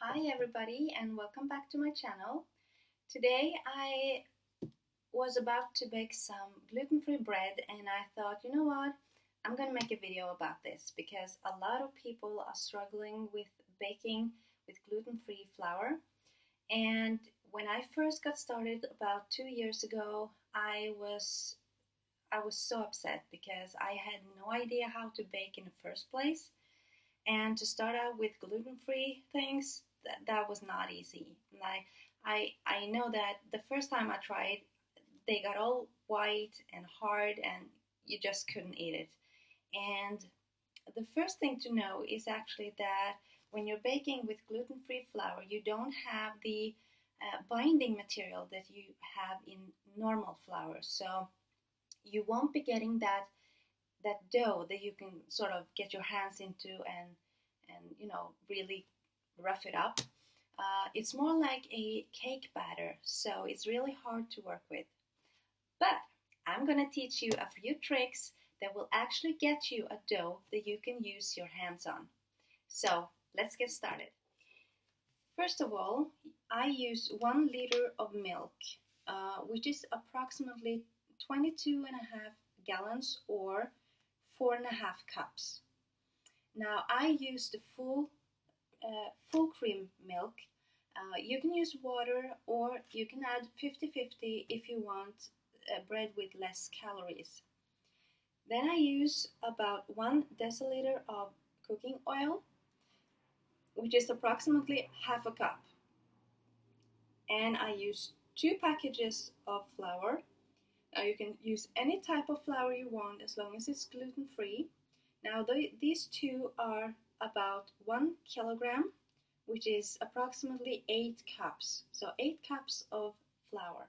Hi everybody and welcome back to my channel. Today I was about to bake some gluten-free bread and I thought, you know what, I'm gonna make a video about this because a lot of people are struggling with baking with gluten-free flour. And when I first got started about 2 years ago, I was so upset because I had no idea how to bake in the first place. And to start out with gluten-free things, that was not easy. Like I know that the first time I tried, they got all white and hard, and you just couldn't eat it. And the first thing to know is actually that when you're baking with gluten-free flour, you don't have the binding material that you have in normal flour. So you won't be getting that dough that you can sort of get your hands into and really rough it up. It's more like a cake batter, so it's really hard to work with. But I'm gonna teach you a few tricks that will actually get you a dough that you can use your hands on. So let's get started. First of all, I use 1 liter of milk, which is approximately 22.5 gallons or 4.5 cups. Now I use the full cream milk. You can use water or you can add 50-50 if you want bread with less calories. Then I use about 1 deciliter of cooking oil, which is approximately half a cup. And I use 2 packages of flour. Now you can use any type of flour you want as long as it's gluten-free. Now these two are about 1 kilogram, which is approximately 8 cups. So 8 cups of flour.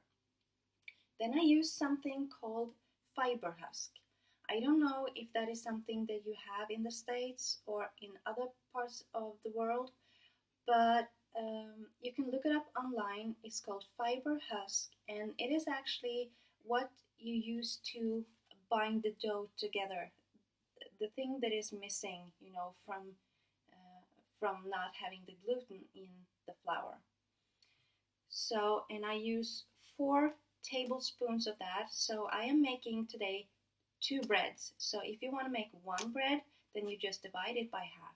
Then I use something called fiber husk. I don't know if that is something that you have in the States or in other parts of the world, but you can look it up online. It's called fiber husk, and it is actually what you use to bind the dough together. The thing that is missing, from not having the gluten in the flour. So, and I use 4 tablespoons of that. So I am making today 2 breads. So if you want to make 1 bread, then you just divide it by half.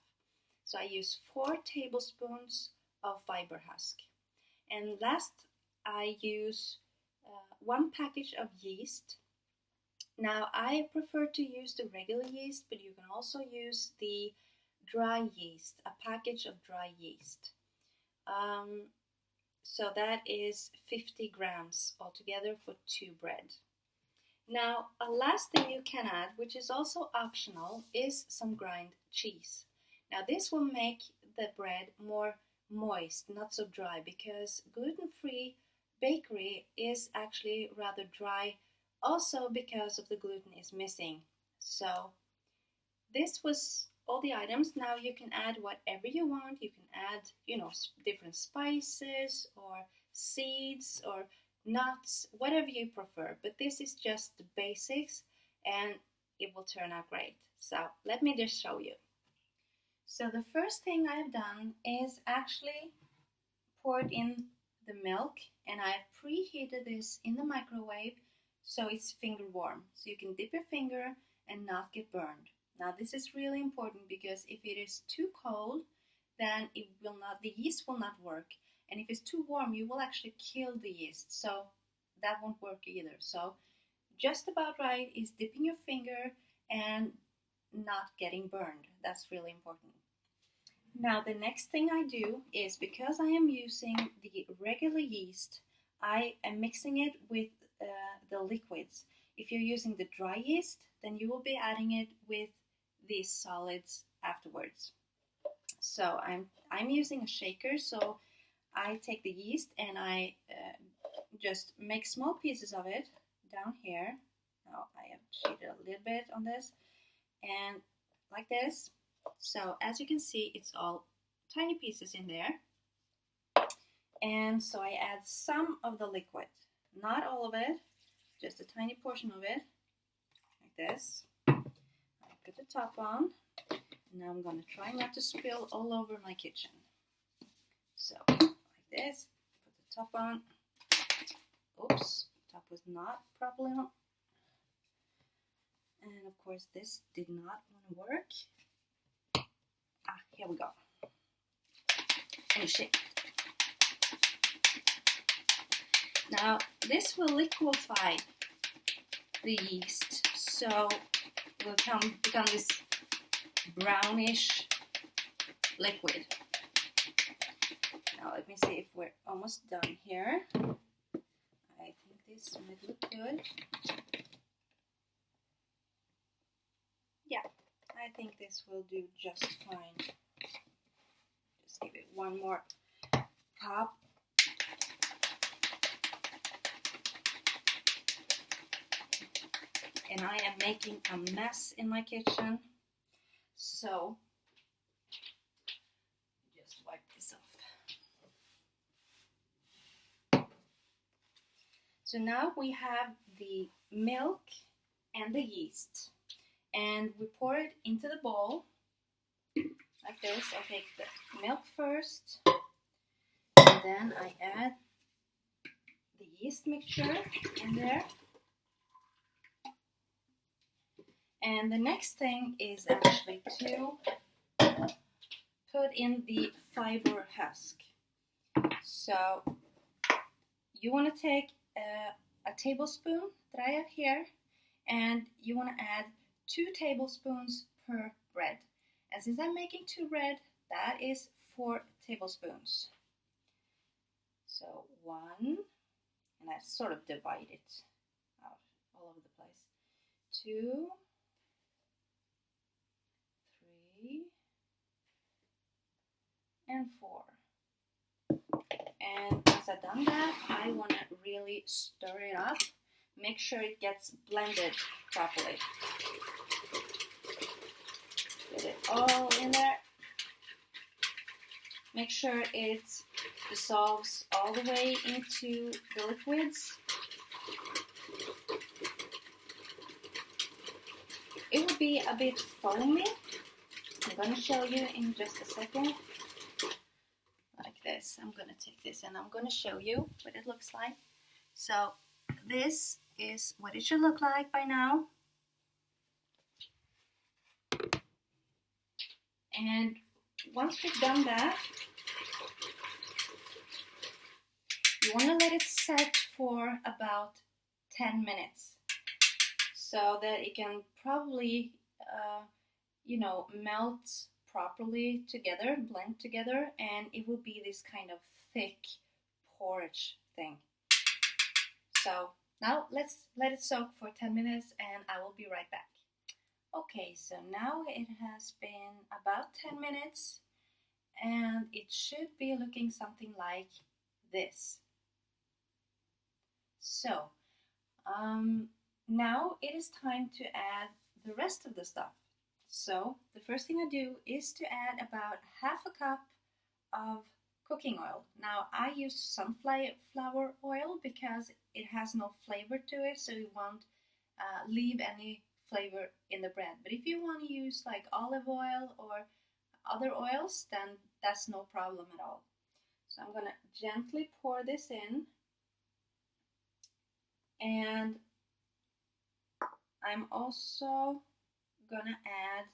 So I use 4 tablespoons of fiber husk. And last, I use 1 package of yeast. Now I prefer to use the regular yeast, but you can also use the dry yeast, a package of dry yeast. So that is 50 grams altogether for 2 bread. Now a last thing you can add, which is also optional, is some ground cheese. Now this will make the bread more moist, not so dry, because gluten-free bakery is actually rather dry, also because of the gluten is missing. So this was all the items. Now you can add whatever you want. You can add, different spices or seeds or nuts, whatever you prefer. But this is just the basics and it will turn out great. So let me just show you. So the first thing I've done is actually poured in the milk, and I've preheated this in the microwave so it's finger warm. So you can dip your finger and not get burned. Now this is really important because if it is too cold, then the yeast will not work. And if it's too warm, you will actually kill the yeast. So that won't work either. So just about right is dipping your finger and not getting burned. That's really important. Now the next thing I do is, because I am using the regular yeast, I am mixing it with the liquids. If you're using the dry yeast, then you will be adding it with these solids afterwards. So I'm using a shaker, so I take the yeast and I just make small pieces of it down here. Now I have cheated a little bit on this, and like this. So as you can see, it's all tiny pieces in there. And so I add some of the liquid, not all of it, just a tiny portion of it, like this. I put the top on. Now I'm going to try not to spill all over my kitchen. So like this, put the top on. Oops, top was not properly on. And of course this did not want to work. Here we go. And shake. Now this will liquefy the yeast, so it will become this brownish liquid. Now let me see if we're almost done here. I think this might look good. Yeah, I think this will do just fine. Just give it one more pop. And I am making a mess in my kitchen, so just wipe this off. So now we have the milk and the yeast, and we pour it into the bowl like this. I take the milk first, and then I add the yeast mixture in there. And the next thing is actually to put in the fiber husk. So you want to take a tablespoon that I have here, and you want to add 2 tablespoons per bread. And since I'm making 2 bread, that is 4 tablespoons. So 1, and I sort of divide it out all over the place. 2, 3, and 4. And once I've done that, I want to really stir it up. Make sure it gets blended properly. Get it all in there. Make sure it dissolves all the way into the liquids. It will be a bit foamy. I'm going to show you in just a second. Like this. I'm going to take this and I'm going to show you what it looks like. So this is what it should look like by now. And once we've done that, you want to let it set for about 10 minutes so that it can probably, melt properly together, blend together, and it will be this kind of thick porridge thing. So now let's let it soak for 10 minutes and I will be right back. Okay, so now it has been about 10 minutes and it should be looking something like this. So now it is time to add the rest of the stuff. So the first thing I do is to add about half a cup of cooking oil. Now I use sunflower oil because it has no flavor to it, so it won't leave any flavor in the bread. But if you want to use like olive oil or other oils, then that's no problem at all. So I'm gonna gently pour this in, and I'm also gonna add,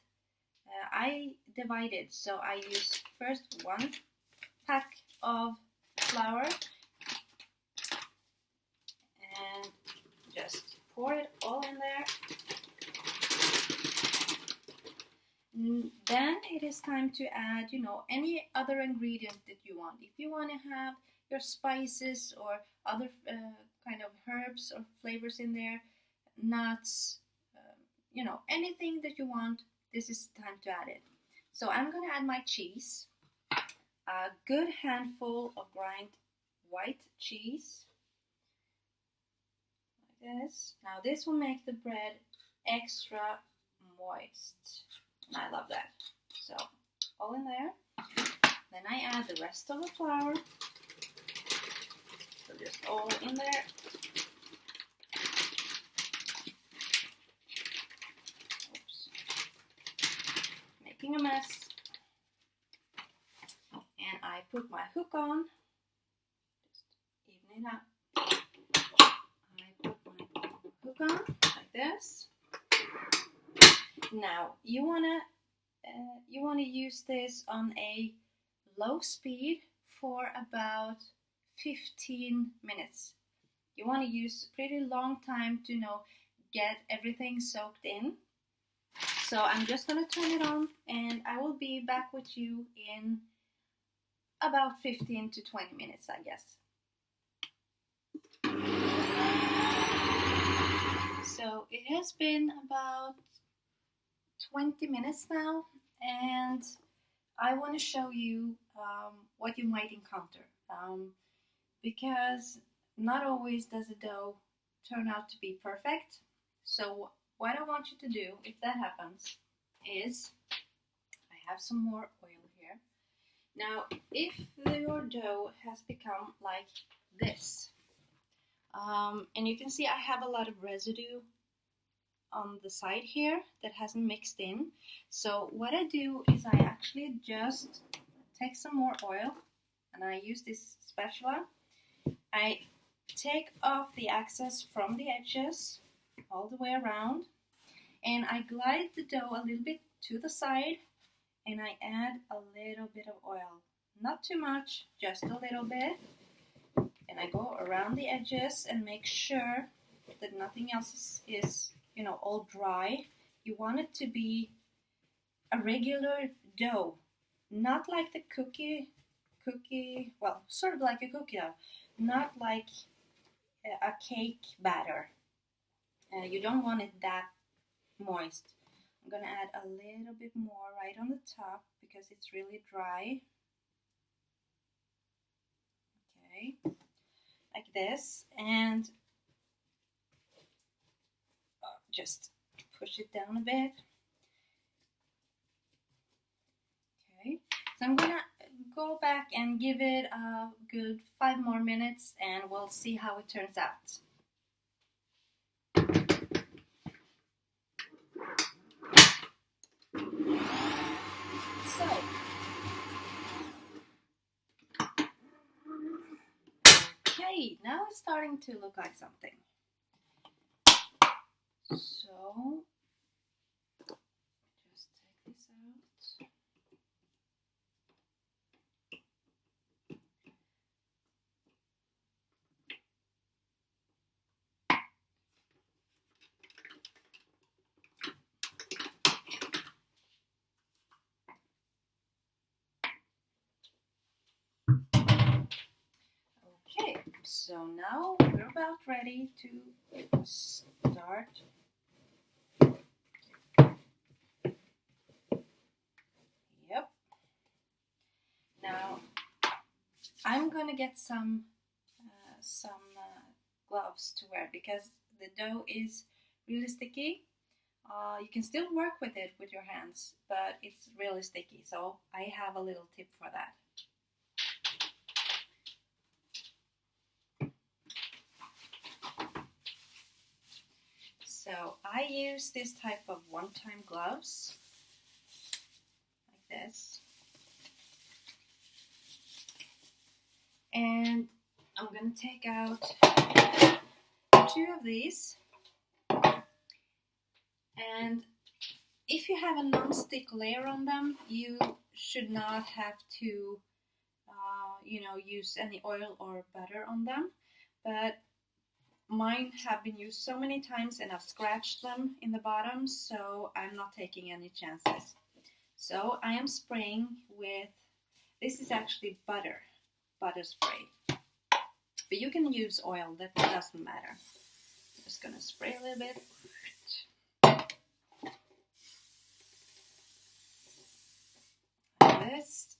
I divided, so I use first 1 pack of flour and just pour it all in there. Then it is time to add, any other ingredient that you want. If you want to have your spices or other kind of herbs or flavors in there, nuts, anything that you want, this is the time to add it. So I'm going to add my cheese, a good handful of ground white cheese, like this. Now this will make the bread extra moist, and I love that. So all in there. Then I add the rest of the flour, so just all in there. Oops. Making a mess. And I put my hook on. Just even it out. I put my hook on like this. Now you wanna use this on a low speed for about 15 minutes. You want to use a pretty long time to get everything soaked in. So I'm just gonna turn it on, and I will be back with you in about 15 to 20 minutes, I guess. So it has been about 20 minutes now, and I want to show you what you might encounter, because not always does the dough turn out to be perfect. So what I want you to do, if that happens, is I have some more oil here. Now, if your dough has become like this, and you can see I have a lot of residue on the side here that hasn't mixed in. So what I do is I actually just take some more oil, and I use this spatula. I take off the excess from the edges all the way around, and I glide the dough a little bit to the side, and I add a little bit of oil. Not too much, just a little bit. And I go around the edges and make sure that nothing else is all dry. You want it to be a regular dough, not like the cookie, well, sort of like a cookie dough, not like a cake batter. You don't want it that moist. I'm gonna add a little bit more right on the top because it's really dry. Okay, like this, and just push it down a bit. Okay, so I'm gonna go back and give it a good 5 more minutes, and we'll see how it turns out. So, okay, now it's starting to look like something. So, just take this out. Okay, so now we're about ready to start. Yep. Now I'm gonna get some gloves to wear because the dough is really sticky. You can still work with it with your hands, but it's really sticky. So I have a little tip for that. So I use this type of one-time gloves, like this. And I'm going to take out 2 of these. And if you have a non-stick layer on them, you should not have to, use any oil or butter on them. But mine have been used so many times and I've scratched them in the bottom, so I'm not taking any chances. So I am spraying with, this is actually butter spray. But you can use oil, that doesn't matter. I'm just gonna spray a little bit. Like this.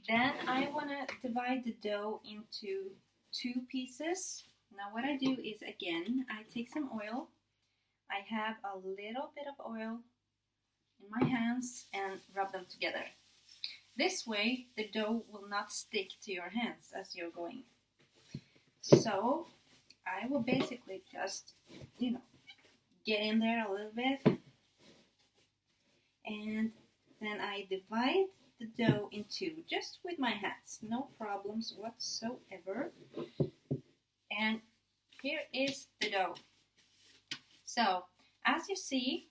Then I want to divide the dough into 2 pieces. Now what I do is, again, I take some oil. I have a little bit of oil in my hands and rub them together. This way the dough will not stick to your hands as you're going. So I will basically just, get in there a little bit and then I divide the dough in two, just with my hands, no problems whatsoever. And here is the dough. So, as you see,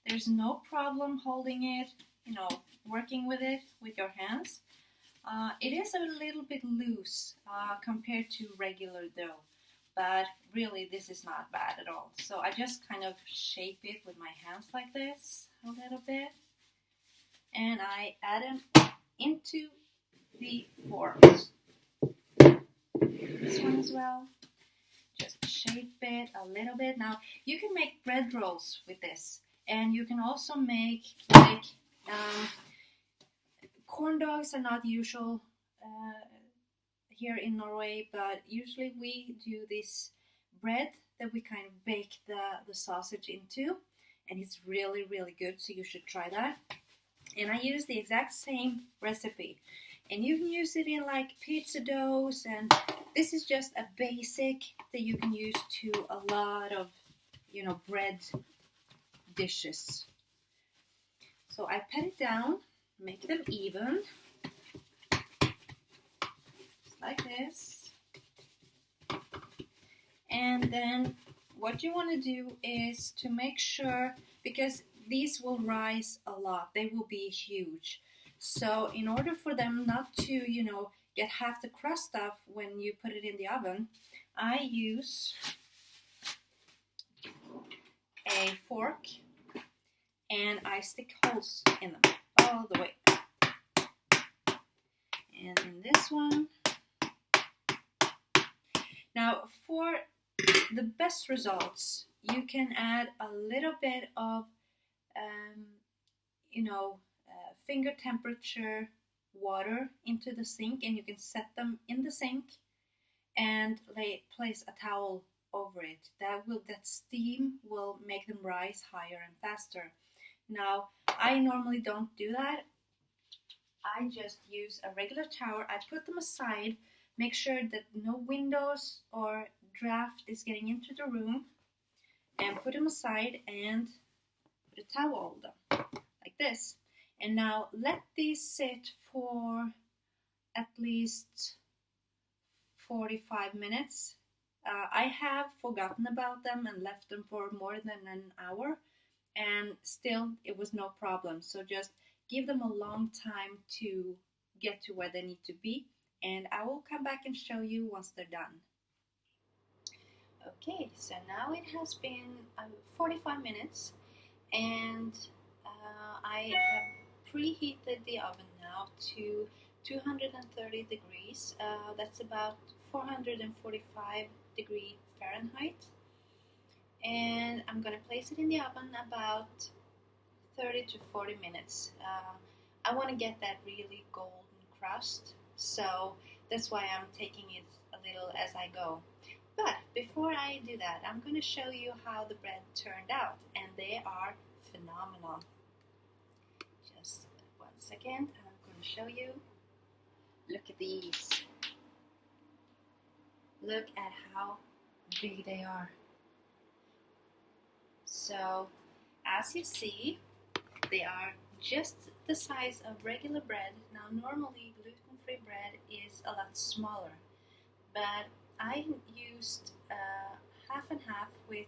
there's no problem holding it, working with it with your hands. It is a little bit loose compared to regular dough, but really this is not bad at all. So I just kind of shape it with my hands like this a little bit, and I add them into the forms. This one as well. Just shape it a little bit. Now you can make bread rolls with this, and you can also make like corn dogs are not usual here in Norway, but usually we do this bread that we kind of bake the sausage into, and it's really, really good, so you should try that. And I use the exact same recipe, and you can use it in like pizza doughs, and this is just a basic that you can use to a lot of, bread dishes. So I pat it down, make them even, like this. And then what you want to do is to make sure, because these will rise a lot, they will be huge. So in order for them not to, get half the crust off when you put it in the oven, I use a fork and I stick holes in them all the way. And in this one. Now for the best results, you can add a little bit of, finger temperature water into the sink, and you can set them in the sink and place a towel over it. That steam will make them rise higher and faster. Now, I normally don't do that. I just use a regular towel. I put them aside, make sure that no windows or draft is getting into the room, and put them aside and put a towel over them, like this. And now let these sit for at least 45 minutes. I have forgotten about them and left them for more than an hour, and still it was no problem. So just give them a long time to get to where they need to be, and I will come back and show you once they're done. Okay, so now it has been 45 minutes, and I have preheated the oven now to 230 degrees. That's about 445 degrees Fahrenheit. And I'm going to place it in the oven about 30 to 40 minutes. I want to get that really golden crust, so that's why I'm taking it a little as I go. But before I do that, I'm going to show you how the bread turned out, and they are phenomenal. Just 1 second, I'm going to show you. Look at these. Look at how big they are. So, as you see, they are just the size of regular bread. Now, normally gluten-free bread is a lot smaller, but I used half and half with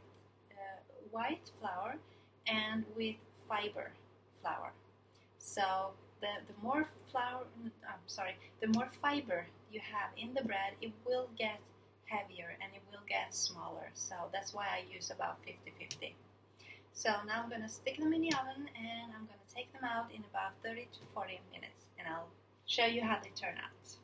white flour and with fiber flour. So the more fiber you have in the bread, it will get heavier and it will get smaller. So that's why I use about 50-50. So now I'm going to stick them in the oven, and I'm going to take them out in about 30 to 40 minutes, and I'll show you how they turn out.